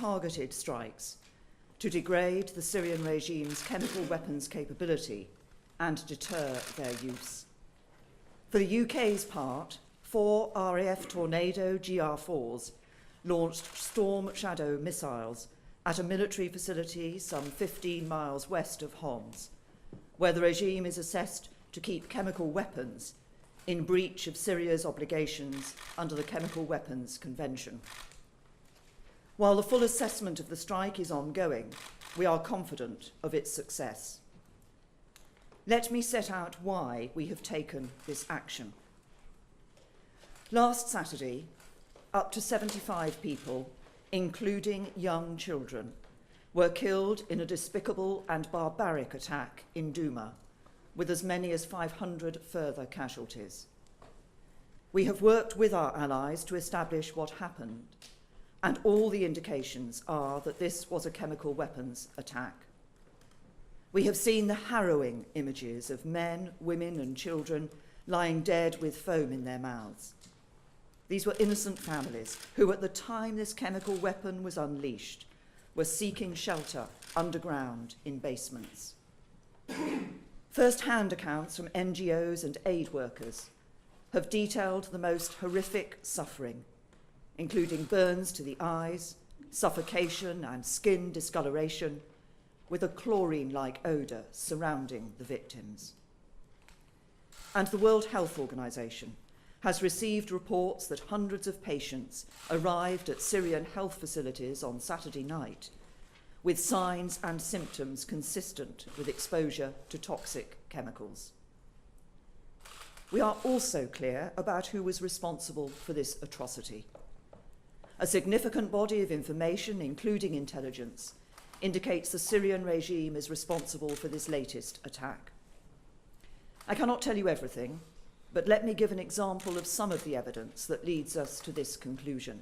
targeted strikes to degrade the Syrian regime's chemical weapons capability and deter their use. For the UK's part, 4 RAF Tornado GR4s launched Storm Shadow missiles at a military facility some 15 miles west of Homs, where the regime is assessed to keep chemical weapons in breach of Syria's obligations under the Chemical Weapons Convention. While the full assessment of the strike is ongoing, we are confident of its success. Let me set out why we have taken this action. Last Saturday, up to 75 people, including young children, were killed in a despicable and barbaric attack in Douma, with as many as 500 further casualties. We have worked with our allies to establish what happened, and all the indications are that this was a chemical weapons attack. We have seen the harrowing images of men, women, and children lying dead with foam in their mouths. These were innocent families who, at the time this chemical weapon was unleashed, were seeking shelter underground in basements. First-hand accounts from NGOs and aid workers have detailed the most horrific suffering, including burns to the eyes, suffocation and skin discoloration, with a chlorine-like odour surrounding the victims. And the World Health Organization has received reports that hundreds of patients arrived at Syrian health facilities on Saturday night with signs and symptoms consistent with exposure to toxic chemicals. We are also clear about who was responsible for this atrocity. A significant body of information, including intelligence, indicates the Syrian regime is responsible for this latest attack. I cannot tell you everything, but let me give an example of some of the evidence that leads us to this conclusion.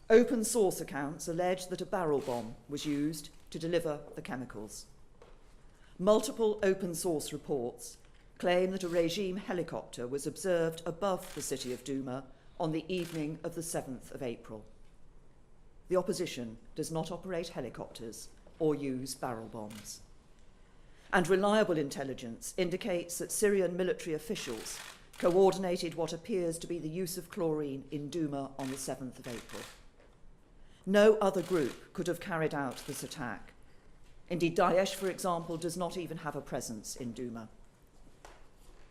Open source accounts allege that a barrel bomb was used to deliver the chemicals. Multiple open source reports claim that a regime helicopter was observed above the city of Douma on the evening of the 7th of April. The opposition does not operate helicopters or use barrel bombs. And reliable intelligence indicates that Syrian military officials coordinated what appears to be the use of chlorine in Douma on the 7th of April. No other group could have carried out this attack. Indeed, Daesh, for example, does not even have a presence in Douma.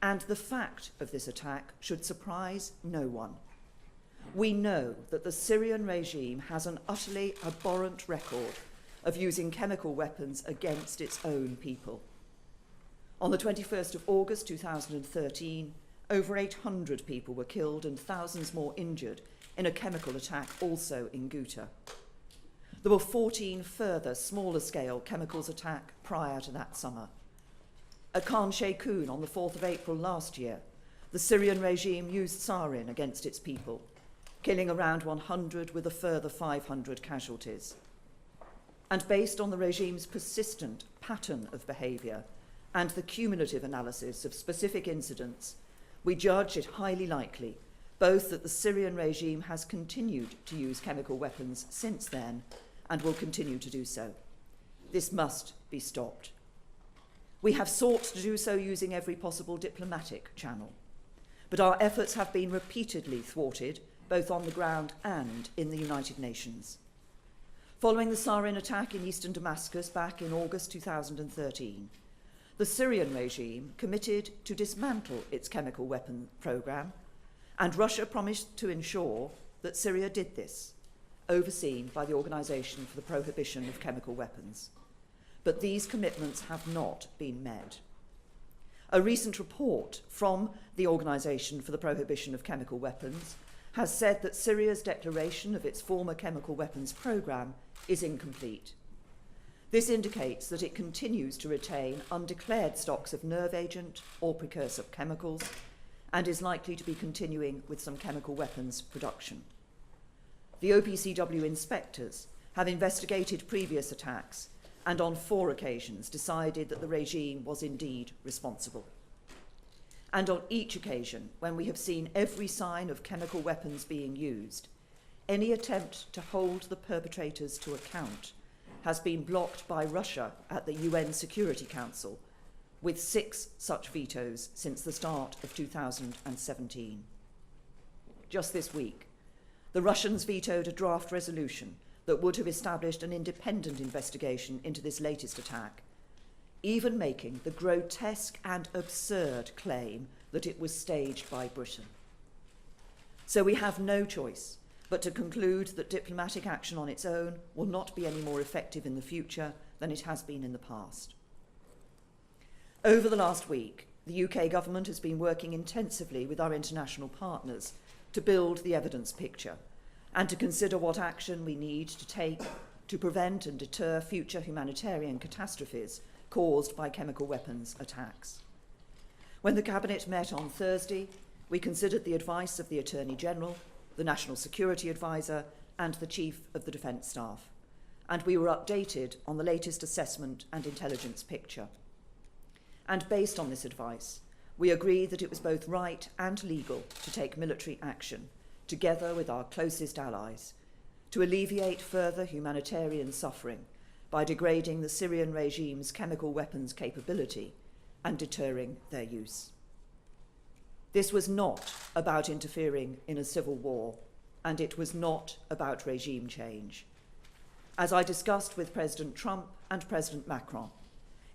And the fact of this attack should surprise no one. We know that the Syrian regime has an utterly abhorrent record of using chemical weapons against its own people. On the 21st of August 2013, over 800 people were killed and thousands more injured in a chemical attack also in Ghouta. There were 14 further smaller-scale chemicals attacks prior to that summer. At Khan Sheikhoun on the 4th of April last year, the Syrian regime used sarin against its people, killing around 100 with a further 500 casualties. And based on the regime's persistent pattern of behaviour and the cumulative analysis of specific incidents, we judge it highly likely both that the Syrian regime has continued to use chemical weapons since then and will continue to do so. This must be stopped. We have sought to do so using every possible diplomatic channel, but our efforts have been repeatedly thwarted, both on the ground and in the United Nations. Following the sarin attack in eastern Damascus back in August 2013, the Syrian regime committed to dismantle its chemical weapon program, and Russia promised to ensure that Syria did this, overseen by the Organization for the Prohibition of Chemical Weapons. But these commitments have not been met. A recent report from the Organization for the Prohibition of Chemical Weapons has said that Syria's declaration of its former chemical weapons program is incomplete. This indicates that it continues to retain undeclared stocks of nerve agent or precursor chemicals and is likely to be continuing with some chemical weapons production. The OPCW inspectors have investigated previous attacks and on 4 occasions decided that the regime was indeed responsible. And on each occasion, when we have seen every sign of chemical weapons being used, any attempt to hold the perpetrators to account has been blocked by Russia at the UN Security Council, with 6 such vetoes since the start of 2017. Just this week, the Russians vetoed a draft resolution that would have established an independent investigation into this latest attack, even making the grotesque and absurd claim that it was staged by Britain. So we have no choice but to conclude that diplomatic action on its own will not be any more effective in the future than it has been in the past. Over the last week, the UK government has been working intensively with our international partners to build the evidence picture and to consider what action we need to take to prevent and deter future humanitarian catastrophes caused by chemical weapons attacks. When the Cabinet met on Thursday, we considered the advice of the Attorney General, the National Security Advisor, and the Chief of the Defence Staff, and we were updated on the latest assessment and intelligence picture. And based on this advice, we agreed that it was both right and legal to take military action, together with our closest allies, to alleviate further humanitarian suffering by degrading the Syrian regime's chemical weapons capability and deterring their use. This was not about interfering in a civil war, and it was not about regime change. As I discussed with President Trump and President Macron,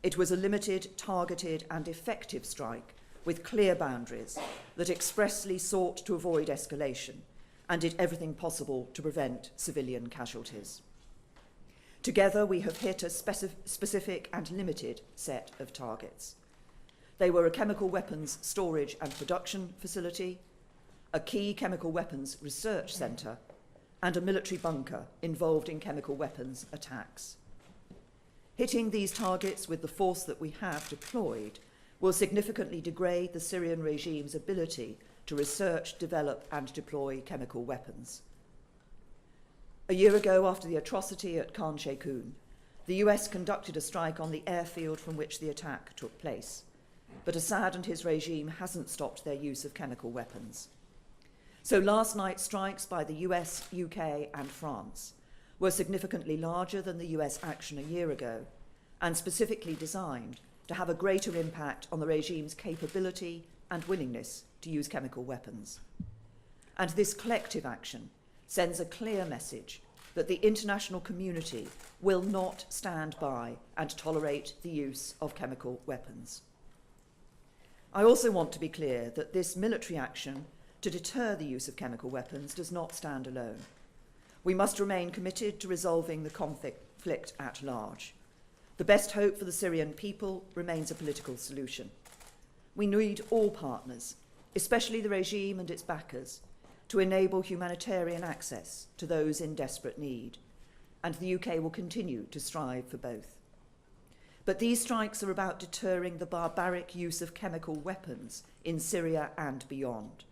it was a limited, targeted, and effective strike with clear boundaries that expressly sought to avoid escalation and did everything possible to prevent civilian casualties. Together, we have hit a specific and limited set of targets. They were a chemical weapons storage and production facility, a key chemical weapons research centre, and a military bunker involved in chemical weapons attacks. Hitting these targets with the force that we have deployed will significantly degrade the Syrian regime's ability to research, develop, and deploy chemical weapons. A year ago, after the atrocity at Khan Sheikhoun, the US conducted a strike on the airfield from which the attack took place. But Assad and his regime hasn't stopped their use of chemical weapons. So last night's strikes by the US, UK, and France were significantly larger than the US action a year ago, and specifically designed to have a greater impact on the regime's capability and willingness to use chemical weapons. And this collective action sends a clear message that the international community will not stand by and tolerate the use of chemical weapons. I also want to be clear that this military action to deter the use of chemical weapons does not stand alone. We must remain committed to resolving the conflict at large. The best hope for the Syrian people remains a political solution. We need all partners, especially the regime and its backers, to enable humanitarian access to those in desperate need, and the UK will continue to strive for both. But these strikes are about deterring the barbaric use of chemical weapons in Syria and beyond.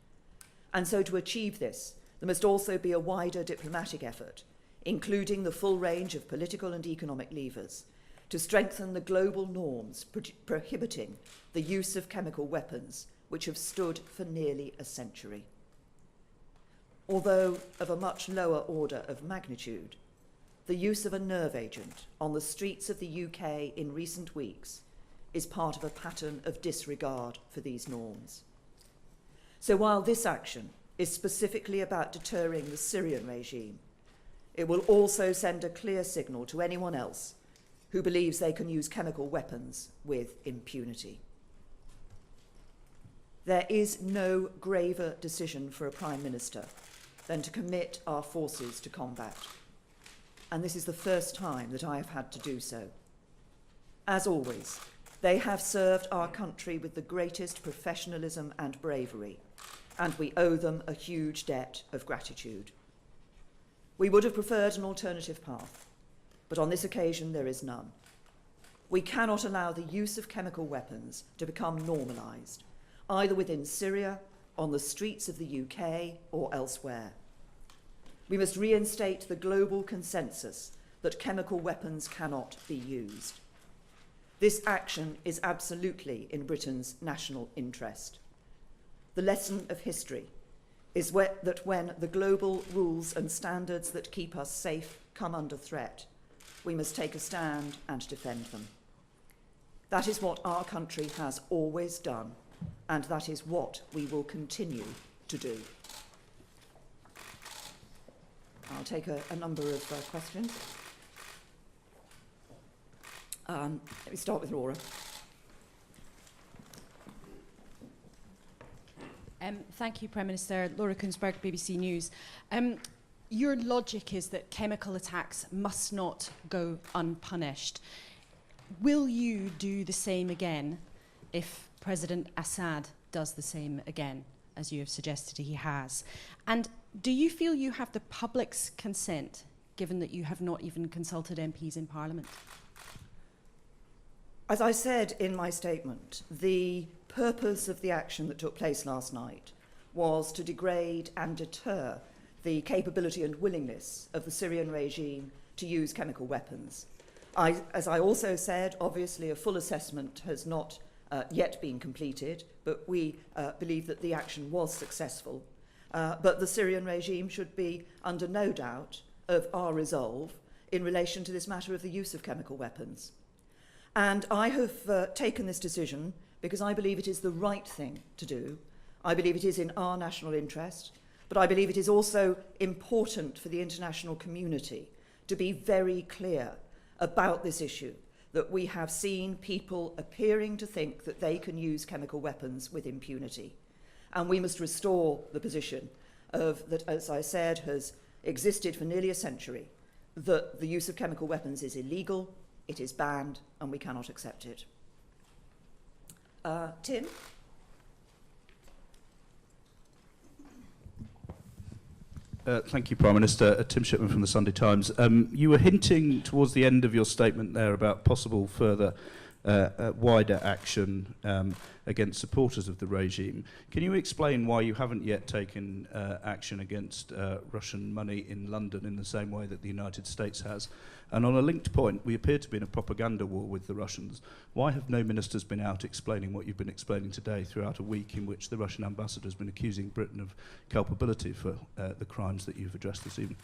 And so to achieve this, there must also be a wider diplomatic effort, including the full range of political and economic levers, to strengthen the global norms prohibiting the use of chemical weapons, which have stood for nearly a century. Although of a much lower order of magnitude, the use of a nerve agent on the streets of the UK in recent weeks is part of a pattern of disregard for these norms. So while this action is specifically about deterring the Syrian regime, it will also send a clear signal to anyone else who believes they can use chemical weapons with impunity. There is no graver decision for a Prime Minister than to commit our forces to combat. And this is the first time that I have had to do so. As always, they have served our country with the greatest professionalism and bravery, and we owe them a huge debt of gratitude. We would have preferred an alternative path, but on this occasion there is none. We cannot allow the use of chemical weapons to become normalised, either within Syria, on the streets of the UK, or elsewhere. We must reinstate the global consensus that chemical weapons cannot be used. This action is absolutely in Britain's national interest. The lesson of history is that when the global rules and standards that keep us safe come under threat, we must take a stand and defend them. That is what our country has always done, and that is what we will continue to do. I'll take a number of questions. Let me start with Laura. Thank you, Prime Minister. Laura Kunsberg, BBC News. Your logic is that chemical attacks must not go unpunished. Will you do the same again if President Assad does the same again, as you have suggested he has? And do you feel you have the public's consent, given that you have not even consulted MPs in Parliament? As I said in my statement, the purpose of the action that took place last night was to degrade and deter the capability and willingness of the Syrian regime to use chemical weapons. As I also said, obviously a full assessment has not yet been completed, but we believe that the action was successful. But the Syrian regime should be under no doubt of our resolve in relation to this matter of the use of chemical weapons. And I have taken this decision because I believe it is the right thing to do. I believe it is in our national interest, but I believe it is also important for the international community to be very clear about this issue, that we have seen people appearing to think that they can use chemical weapons with impunity. And we must restore the position of that, as I said, has existed for nearly a century, that the use of chemical weapons is illegal, it is banned, and we cannot accept it. Tim? Thank you, Prime Minister. Tim Shipman from the Sunday Times. You were hinting towards the end of your statement there about possible further wider action against supporters of the regime. Can you explain why you haven't yet taken action against Russian money in London in the same way that the United States has? And on a linked point, we appear to be in a propaganda war with the Russians. Why have no ministers been out explaining what you've been explaining today throughout a week in which the Russian ambassador has been accusing Britain of culpability for the crimes that you've addressed this evening?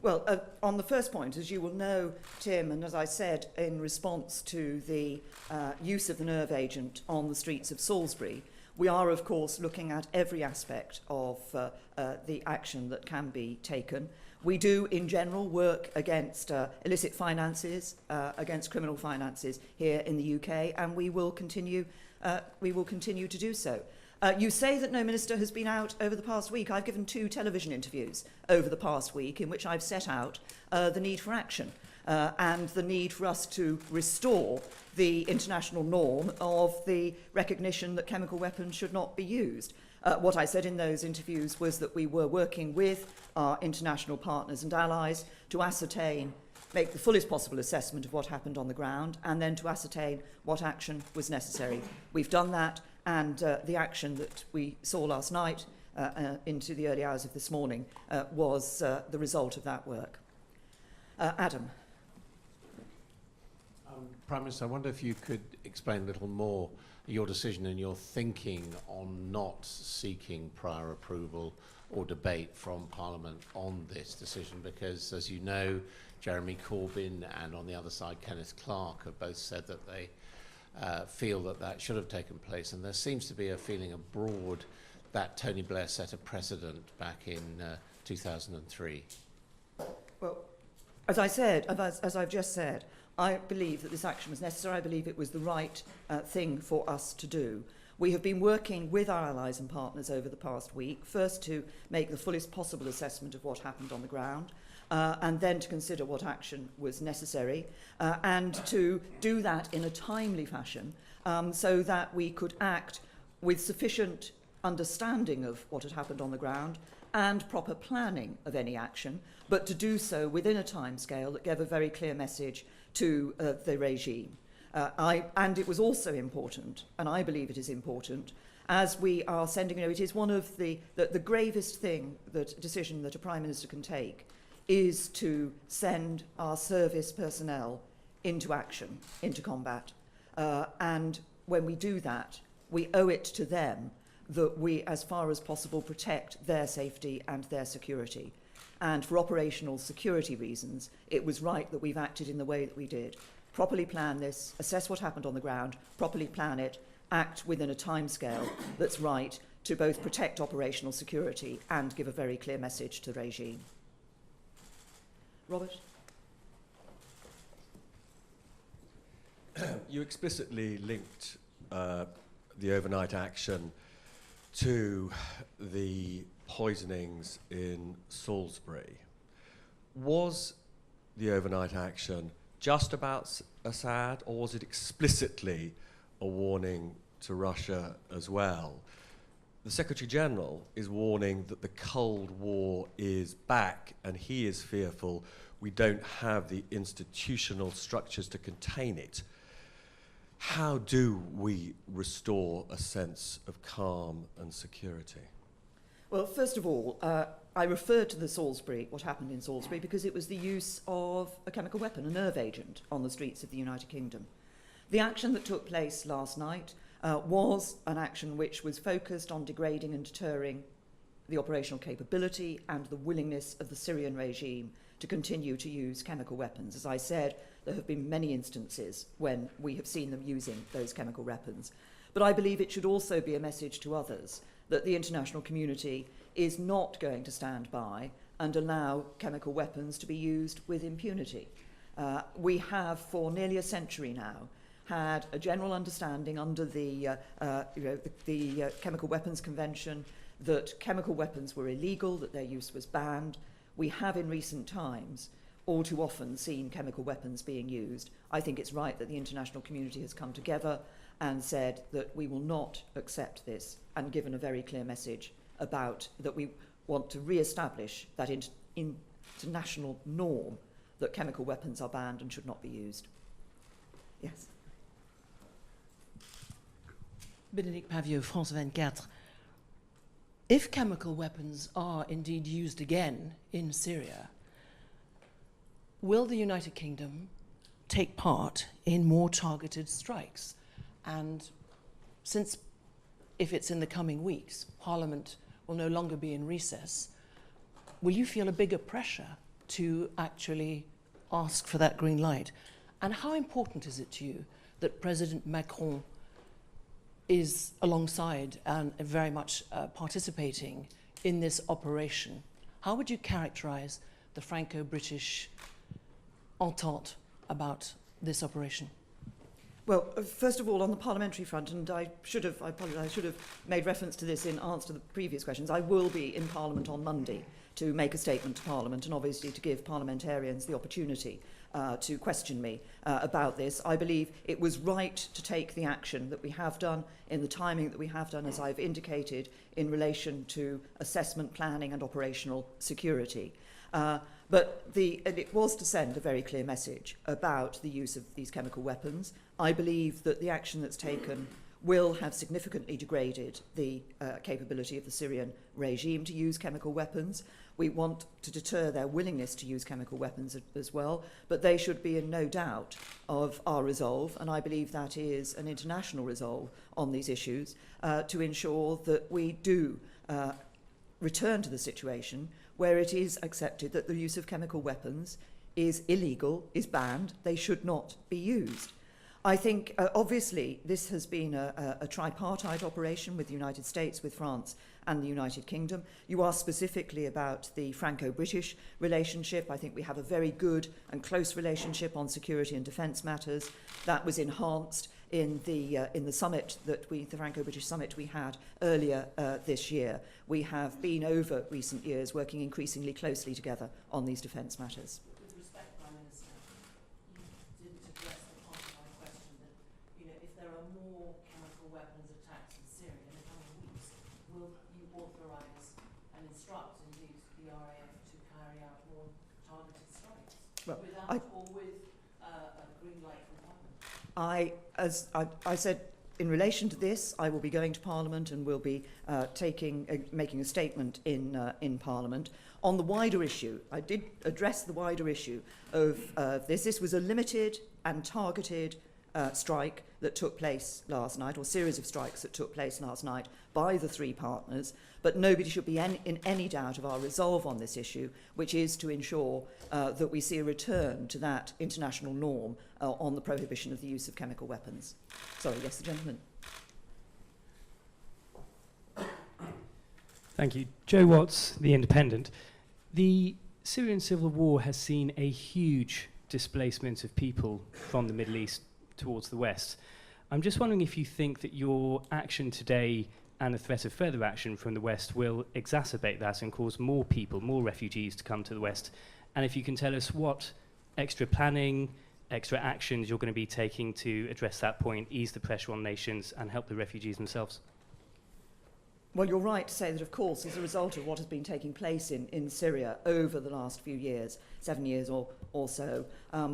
Well, on the first point, as you will know, Tim, and as I said in response to the use of the nerve agent on the streets of Salisbury, we are, of course, looking at every aspect of the action that can be taken. We do, in general, work against illicit finances, against criminal finances here in the UK, and we will continue to do so. You say that no minister has been out over the past week. I've given 2 television interviews over the past week in which I've set out the need for action and the need for us to restore the international norm of the recognition that chemical weapons should not be used. What I said in those interviews was that we were working with our international partners and allies to ascertain, make the fullest possible assessment of what happened on the ground, and then to ascertain what action was necessary. We've done that, and the action that we saw last night into the early hours of this morning was the result of that work. Adam. Prime Minister, I wonder if you could explain a little more your decision and your thinking on not seeking prior approval or debate from Parliament on this decision, because, as you know, Jeremy Corbyn and on the other side Kenneth Clarke have both said that they feel that that should have taken place, and there seems to be a feeling abroad that Tony Blair set a precedent back in 2003. Well, as I said, as I've just said, I believe that this action was necessary. I believe it was the right thing for us to do. We have been working with our allies and partners over the past week, first to make the fullest possible assessment of what happened on the ground, and then to consider what action was necessary, and to do that in a timely fashion so that we could act with sufficient understanding of what had happened on the ground and proper planning of any action, but to do so within a timescale that gave a very clear message to the regime. And it was also important, and I believe it is important, as we are sending, it is one of the gravest decision that a Prime Minister can take is to send our service personnel into action, into combat. And when we do that, we owe it to them that we, as far as possible, protect their safety and their security. And for operational security reasons, it was right that we've acted in the way that we did. Properly plan this, assess what happened on the ground, properly plan it, act within a timescale that's right to both protect operational security and give a very clear message to the regime. Robert? You explicitly linked the overnight action to the poisonings in Salisbury. Was the overnight action just about Assad, or was it explicitly a warning to Russia as well? The Secretary General is warning that the Cold War is back, and he is fearful we don't have the institutional structures to contain it. How do we restore a sense of calm and security? Well, first of all, I referred to what happened in Salisbury, because it was the use of a chemical weapon, a nerve agent, on the streets of the United Kingdom. The action that took place last night was an action which was focused on degrading and deterring the operational capability and the willingness of the Syrian regime to continue to use chemical weapons. As I said, there have been many instances when we have seen them using those chemical weapons. But I believe it should also be a message to others that the international community is not going to stand by and allow chemical weapons to be used with impunity. We have, for nearly a century now, had a general understanding under the Chemical Weapons Convention that chemical weapons were illegal, that their use was banned. We have in recent times all too often seen chemical weapons being used. I think it's right that the international community has come together and said that we will not accept this, and given a very clear message about that we want to re-establish that international norm that chemical weapons are banned and should not be used. Yes. Bénédicte Pavio, France 24. If chemical weapons are indeed used again in Syria, will the United Kingdom take part in more targeted strikes? And since, if it's in the coming weeks, Parliament will no longer be in recess, will you feel a bigger pressure to actually ask for that green light? And how important is it to you that President Macron is alongside and very much participating in this operation? How would you characterize the Franco-British entente about this operation? Well, first of all, on the parliamentary front, and I should have made reference to this in answer to the previous questions, I will be in Parliament on Monday to make a statement to Parliament and obviously to give parliamentarians the opportunity to question me about this. I believe it was right to take the action that we have done in the timing that we have done, as I've indicated, in relation to assessment, planning and operational security. But it was to send a very clear message about the use of these chemical weapons. I believe that the action that's taken will have significantly degraded the capability of the Syrian regime to use chemical weapons. We want to deter their willingness to use chemical weapons as well, but they should be in no doubt of our resolve, and I believe that is an international resolve on these issues, to ensure that we do return to the situation where it is accepted that the use of chemical weapons is illegal, is banned, they should not be used. I think, obviously, this has been a tripartite operation with the United States, with France and the United Kingdom. You asked specifically about the Franco-British relationship. I think we have a very good and close relationship on security and defence matters. That was enhanced in the summit the Franco-British summit we had earlier this year. We have been over recent years working increasingly closely together on these defence matters. With respect, Prime Minister, you didn't address the part of my question that, if there are more chemical weapons attacks in Syria in the coming weeks, will you authorise and instruct, indeed, the RAF to carry out more targeted strikes? Well, without or with a green light from Parliament? As I said, in relation to this, I will be going to Parliament and will be making a statement in Parliament. On the wider issue, I did address the wider issue of this. This was a limited and targeted strike that took place last night, or series of strikes that took place last night by the three partners, but nobody should be in any doubt of our resolve on this issue, which is to ensure that we see a return to that international norm on the prohibition of the use of chemical weapons. Sorry, yes, the gentleman. Thank you. Joe Watts, The Independent. The Syrian civil war has seen a huge displacement of people from the Middle East towards the West. I'm just wondering if you think that your action today and the threat of further action from the West will exacerbate that and cause more people, more refugees to come to the West. And if you can tell us what extra planning, extra actions you're going to be taking to address that point, ease the pressure on nations and help the refugees themselves. Well, you're right to say that, of course, as a result of what has been taking place in Syria over the last few years, 7 years or so,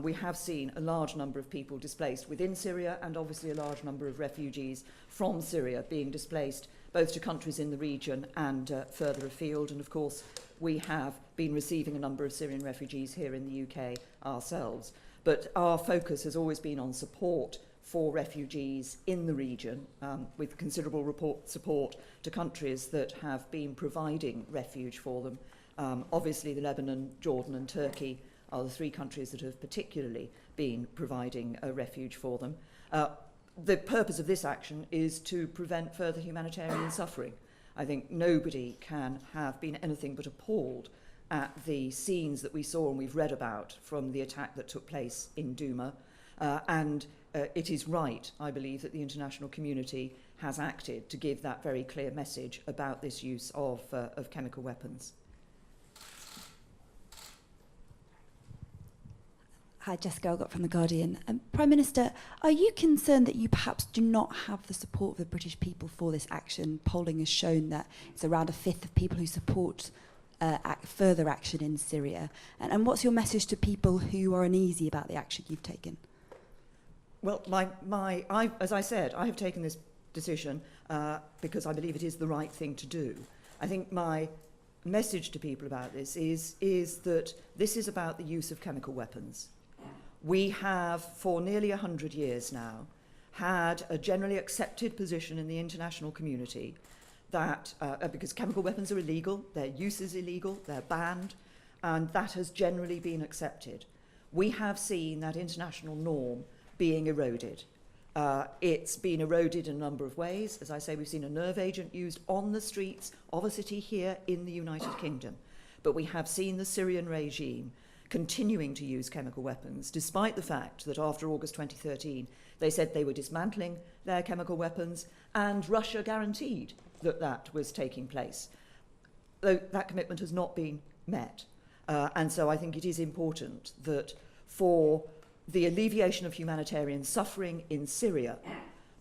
we have seen a large number of people displaced within Syria, and obviously a large number of refugees from Syria being displaced both to countries in the region and further afield. And of course, we have been receiving a number of Syrian refugees here in the UK ourselves. But our focus has always been on support for refugees in the region, with considerable support to countries that have been providing refuge for them. Obviously, the Lebanon, Jordan and Turkey are the three countries that have particularly been providing a refuge for them. The purpose of this action is to prevent further humanitarian suffering. I think nobody can have been anything but appalled at the scenes that we saw and we've read about from the attack that took place in Douma. It is right, I believe, that the international community has acted to give that very clear message about this use of chemical weapons. Hi, Jessica Elgott from The Guardian. Prime Minister, are you concerned that you perhaps do not have the support of the British people for this action? Polling has shown that it's around a fifth of people who support further action in Syria. And what's your message to people who are uneasy about the action you've taken? Well, as I said, I have taken this decision because I believe it is the right thing to do. I think my message to people about this is that this is about the use of chemical weapons. We have, for nearly 100 years now, had a generally accepted position in the international community that, because chemical weapons are illegal, their use is illegal, they're banned, and that has generally been accepted. We have seen that international norm being eroded. It's been eroded in a number of ways. As I say, we've seen a nerve agent used on the streets of a city here in the United Kingdom. But we have seen the Syrian regime continuing to use chemical weapons, despite the fact that after August 2013, they said they were dismantling their chemical weapons, and Russia guaranteed that that was taking place. Though that commitment has not been met. And so I think it is important that for the alleviation of humanitarian suffering in Syria,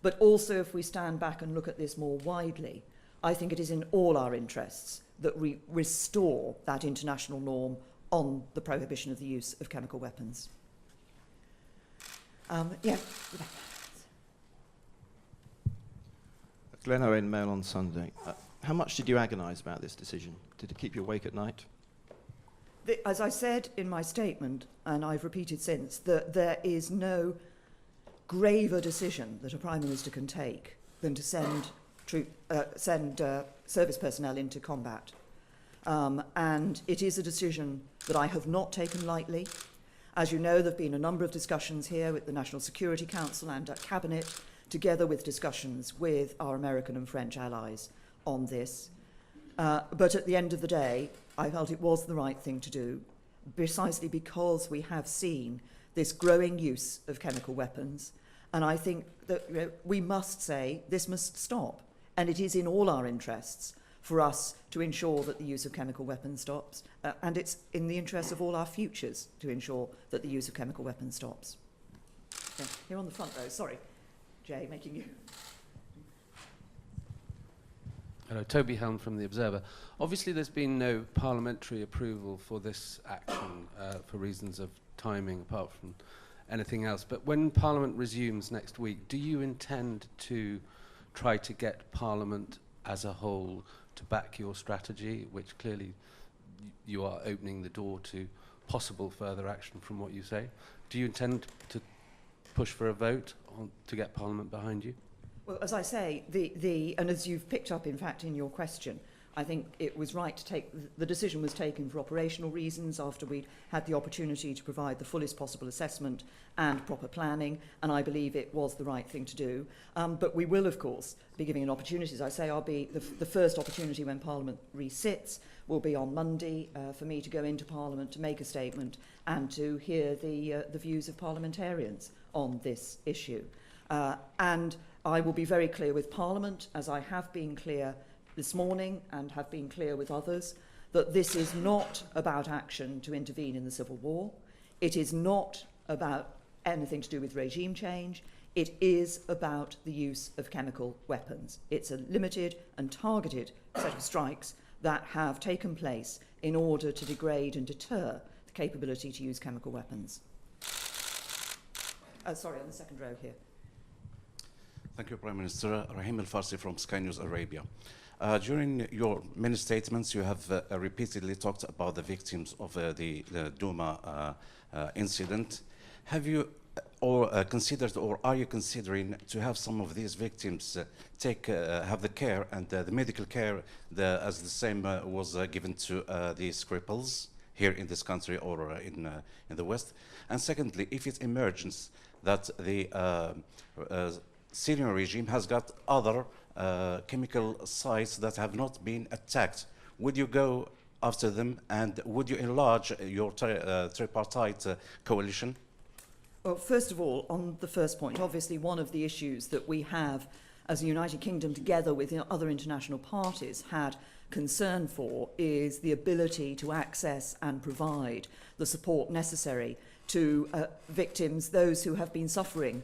but also if we stand back and look at this more widely, I think it is in all our interests that we restore that international norm on the prohibition of the use of chemical weapons. Glenn Owen, Mail on Sunday. How much did you agonise about this decision? Did it keep you awake at night? As I said in my statement, and I've repeated since, that there is no graver decision that a Prime Minister can take than to send service personnel into combat. And it is a decision that I have not taken lightly. As you know, there have been a number of discussions here with the National Security Council and at Cabinet, together with discussions with our American and French allies on this. But at the end of the day, I felt it was the right thing to do, precisely because we have seen this growing use of chemical weapons. And I think that we must say this must stop. And it is in all our interests for us to ensure that the use of chemical weapons stops. And it's in the interest of all our futures to ensure that the use of chemical weapons stops. Yeah, here on the front row, sorry. Jay, making you. Hello, Toby Helm from The Observer. Obviously there's been no parliamentary approval for this action for reasons of timing apart from anything else. But when Parliament resumes next week, do you intend to try to get Parliament as a whole to back your strategy, which clearly you are opening the door to possible further action from what you say? Do you intend to push for a vote to get Parliament behind you? Well, as I say, and as you've picked up, in fact, in your question, I think it was right to take, the decision was taken for operational reasons after we'd had the opportunity to provide the fullest possible assessment and proper planning, and I believe it was the right thing to do. But we will, of course, be giving an opportunity. As I say, I'll be the first opportunity when Parliament resits will be on Monday for me to go into Parliament to make a statement and to hear the views of parliamentarians on this issue. And I will be very clear with Parliament, as I have been clear this morning and have been clear with others, that this is not about action to intervene in the civil war. It is not about anything to do with regime change. It is about the use of chemical weapons. It's a limited and targeted set of strikes that have taken place in order to degrade and deter the capability to use chemical weapons. Sorry, on the second row here. Thank you, Prime Minister. Rahim Al-Farsi from Sky News Arabia. During your many statements, you have repeatedly talked about the victims of the Duma incident. Have you considered, or are you considering, to have some of these victims have the care and the medical care as the same was given to these cripples here in this country or in the West? And secondly, if it emerges that the Syrian regime has got other chemical sites that have not been attacked, would you go after them, and would you enlarge your tripartite coalition? Well, first of all, on the first point, obviously one of the issues that we have as the United Kingdom, together with other international parties, had concern for is the ability to access and provide the support necessary to victims, those who have been suffering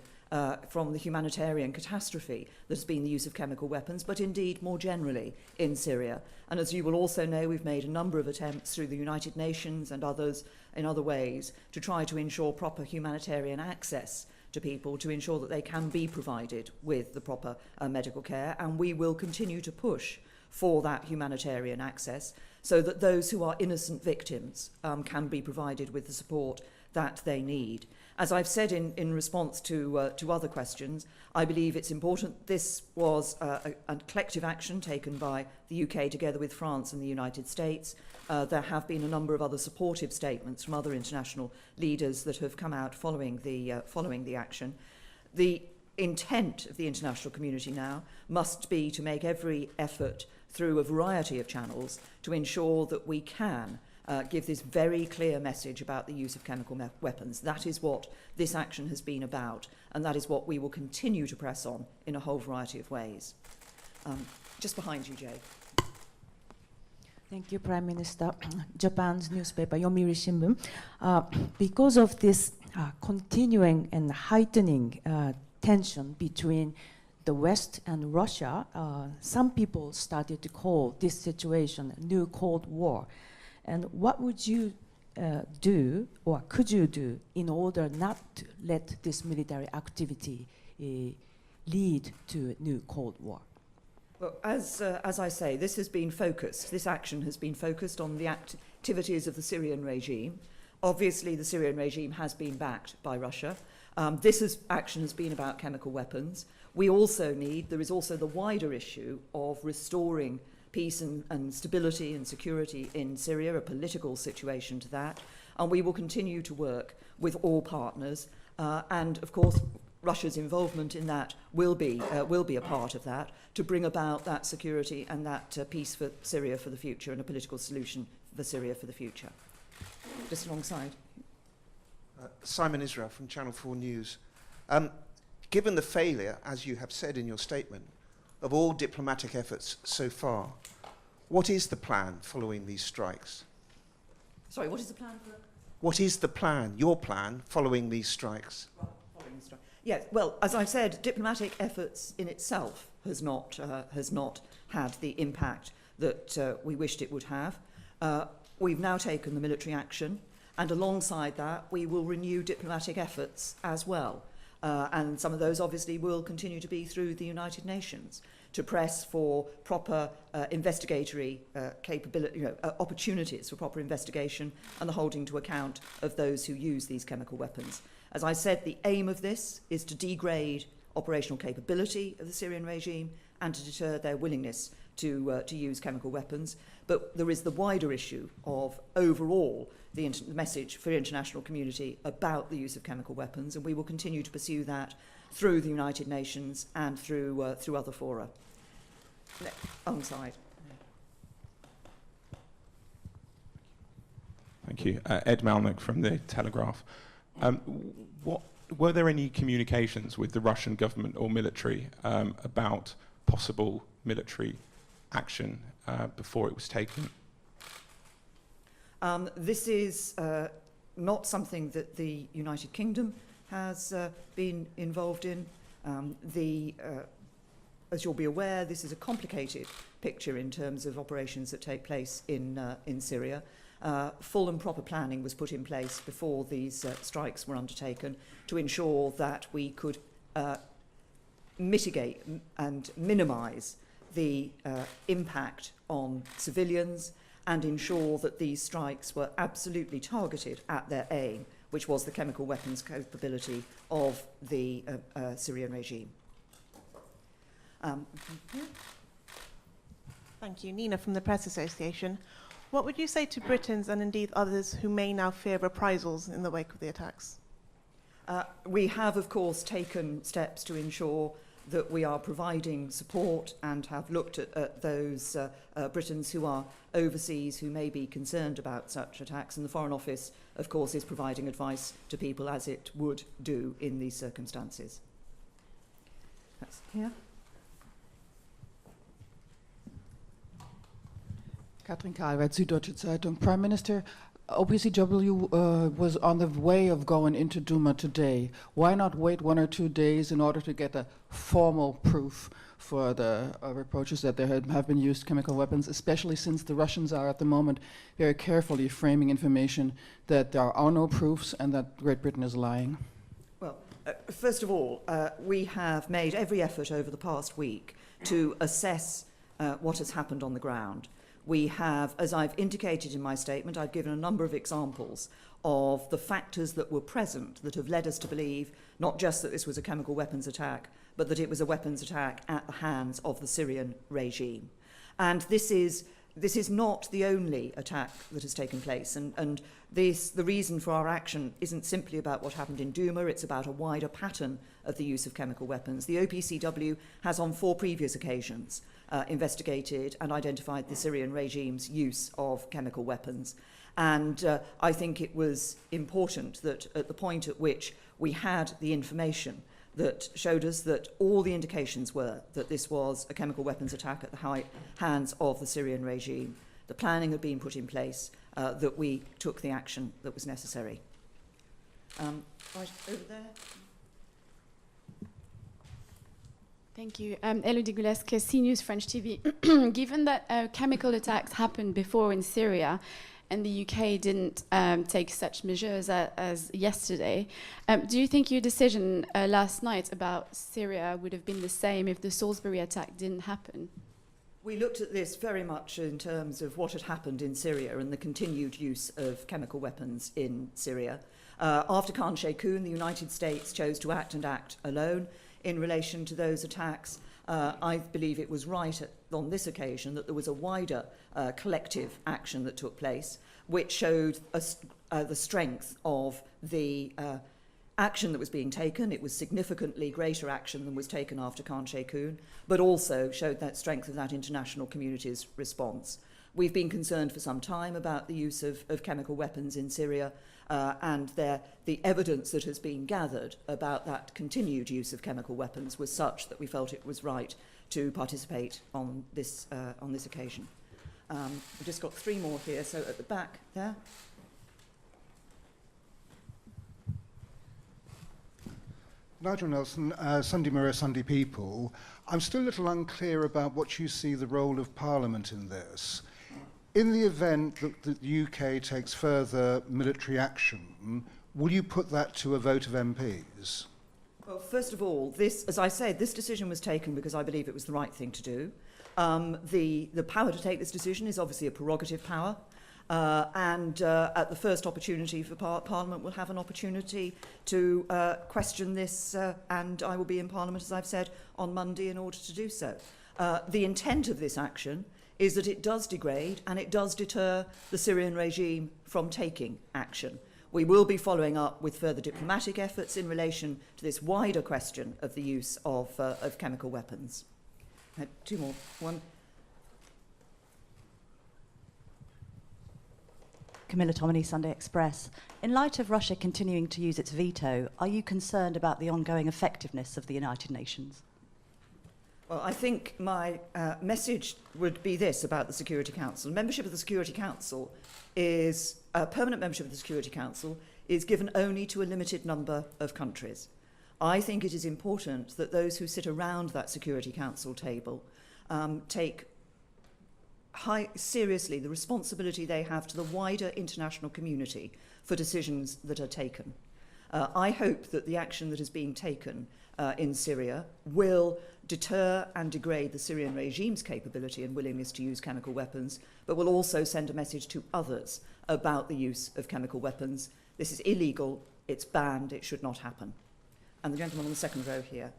from the humanitarian catastrophe that has been the use of chemical weapons, but indeed more generally in Syria. And as you will also know, we've made a number of attempts through the United Nations and others in other ways to try to ensure proper humanitarian access to people, to ensure that they can be provided with the proper medical care. And we will continue to push for that humanitarian access so that those who are innocent victims can be provided with the support that they need. As I've said in response to other questions, I believe it's important. This was a collective action taken by the UK together with France and the United States. There have been a number of other supportive statements from other international leaders that have come out following the action. The intent of the international community now must be to make every effort through a variety of channels to ensure that we can give this very clear message about the use of chemical weapons. That is what this action has been about, and that is what we will continue to press on in a whole variety of ways. Just behind you, Jay. Thank you, Prime Minister. Japan's newspaper, Yomiuri Shimbun. Because of this continuing and heightening tension between the West and Russia, some people started to call this situation a new Cold War. And what would you do, or could you do, in order not to let this military activity lead to a new Cold War? Well, as I say, this action has been focused on the activities of the Syrian regime. Obviously, the Syrian regime has been backed by Russia. Action has been about chemical weapons. There is also the wider issue of restoring peace and stability and security in Syria, a political situation to that. And we will continue to work with all partners. And of course, Russia's involvement in that will be a part of that, to bring about that security and that peace for Syria for the future, and a political solution for Syria for the future. Just alongside. Simon Israel from Channel 4 News. Given the failure, as you have said in your statement, of all diplomatic efforts so far, what is the plan following these strikes? Sorry, what is the plan for? What is the plan, your plan, following these strikes? Right, following the strike. Yes, well, as I've said, diplomatic efforts in itself has not had the impact that we wished it would have. We've now taken the military action, and alongside that, we will renew diplomatic efforts as well. And some of those obviously will continue to be through the United Nations to press for proper investigatory capability, opportunities for proper investigation and the holding to account of those who use these chemical weapons. As I said, the aim of this is to degrade operational capability of the Syrian regime and to deter their willingness to use chemical weapons. But there is the wider issue of overall the message for the international community about the use of chemical weapons, and we will continue to pursue that through the United Nations and through other fora. Alongside. Thank you. Ed Malnick from The Telegraph. Were there any communications with the Russian government or military about possible military action before it was taken? This is not something that the United Kingdom has been involved in. As you'll be aware, this is a complicated picture in terms of operations that take place in Syria. Full and proper planning was put in place before these strikes were undertaken to ensure that we could mitigate and minimise the impact on civilians and ensure that these strikes were absolutely targeted at their aim, which was the chemical weapons capability of the Syrian regime. Thank you. Nina from the Press Association. What would you say to Britons and indeed others who may now fear reprisals in the wake of the attacks? We have, of course, taken steps to ensure that we are providing support and have looked at those Britons who are overseas who may be concerned about such attacks. And the Foreign Office, of course, is providing advice to people as it would do in these circumstances. That's here. Katrin Kalweit, Süddeutsche Zeitung. Prime Minister, OPCW was on the way of going into Duma today. Why not wait 1 or 2 days in order to get a formal proof for the reproaches that there have been used chemical weapons, especially since the Russians are at the moment very carefully framing information that there are no proofs and that Great Britain is lying? Well, first of all, we have made every effort over the past week to assess what has happened on the ground. We have, as I've indicated in my statement, I've given a number of examples of the factors that were present that have led us to believe not just that this was a chemical weapons attack, but that it was a weapons attack at the hands of the Syrian regime. And this is not the only attack that has taken place. And the reason for our action isn't simply about what happened in Duma, it's about a wider pattern of the use of chemical weapons. The OPCW has on 4 previous occasions investigated and identified the Syrian regime's use of chemical weapons. And I think it was important that at the point at which we had the information that showed us that all the indications were that this was a chemical weapons attack at the hands of the Syrian regime, the planning had been put in place, that we took the action that was necessary. Right over there. Thank you. Elodie Gulesque, CNews French TV. Given that chemical attacks happened before in Syria and the UK didn't take such measures as yesterday, do you think your decision last night about Syria would have been the same if the Salisbury attack didn't happen? We looked at this very much in terms of what had happened in Syria and the continued use of chemical weapons in Syria. After Khan Sheikhoun, the United States chose to act alone in relation to those attacks. I believe it was right on this occasion that there was a wider collective action that took place, which showed the strength of the action that was being taken. It was significantly greater action than was taken after Khan Sheikhoun, but also showed that strength of that international community's response. We've been concerned for some time about the use of chemical weapons in Syria, and the evidence that has been gathered about that continued use of chemical weapons was such that we felt it was right to participate on this occasion. We've just got 3 more here, so at the back there. Nigel Nelson, Sunday Mirror, Sunday People. I'm still a little unclear about what you see the role of Parliament in this. In the event that the UK takes further military action, will you put that to a vote of MPs? Well, first of all, this, as I said, this decision was taken because I believe it was the right thing to do. The power to take this decision is obviously a prerogative power. And at the first opportunity for Parliament will have an opportunity to question this, and I will be in Parliament, as I've said, on Monday in order to do so. The intent of this action is that it does degrade and it does deter the Syrian regime from taking action. We will be following up with further diplomatic efforts in relation to this wider question of the use of chemical weapons. I had two more. One. Camilla Tomini, Sunday Express. In light of Russia continuing to use its veto, are you concerned about the ongoing effectiveness of the United Nations? Well, I think my message would be this about the Security Council. Membership of the Security Council is, permanent membership of the Security Council is given only to a limited number of countries. I think it is important that those who sit around that Security Council table take seriously the responsibility they have to the wider international community for decisions that are taken. I hope that the action that is being taken in Syria will deter and degrade the Syrian regime's capability and willingness to use chemical weapons, but will also send a message to others about the use of chemical weapons. This is illegal, it's banned, it should not happen. And the gentleman on the second row here.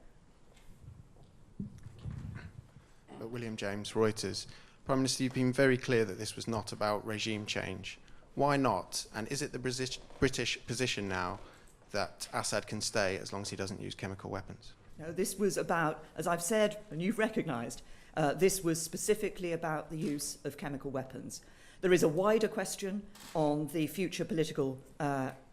William James, Reuters. Prime Minister, you've been very clear that this was not about regime change. Why not? And is it the British position now that Assad can stay as long as he doesn't use chemical weapons? No, this was about, as I've said, and you've recognised, this was specifically about the use of chemical weapons. There is a wider question on the future political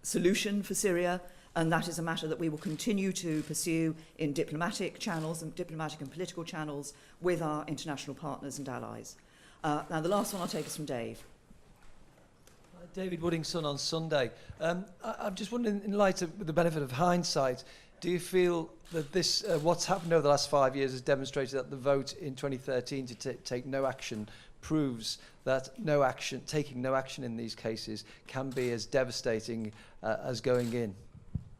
solution for Syria, and that is a matter that we will continue to pursue in diplomatic channels and diplomatic and political channels with our international partners and allies. Now, the last one I'll take is from Dave. David Woodingson on Sunday. I'm just wondering, in light of the benefit of hindsight, do you feel that this, what's happened over the last 5 years has demonstrated that the vote in 2013 to take no action proves that taking no action in these cases can be as devastating as going in?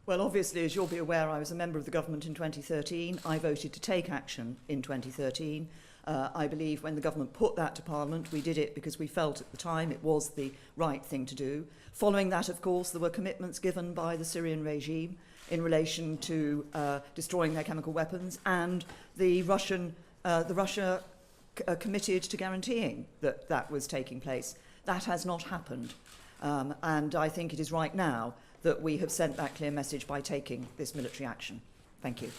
Well, obviously, as you'll be aware, I was a member of the government in 2013. I voted to take action in 2013. I believe when the government put that to Parliament, we did it because we felt at the time it was the right thing to do. Following that, of course, there were commitments given by the Syrian regime in relation to destroying their chemical weapons, and Russia committed to guaranteeing that that was taking place. That has not happened. And I think it is right now that we have sent that clear message by taking this military action. Thank you.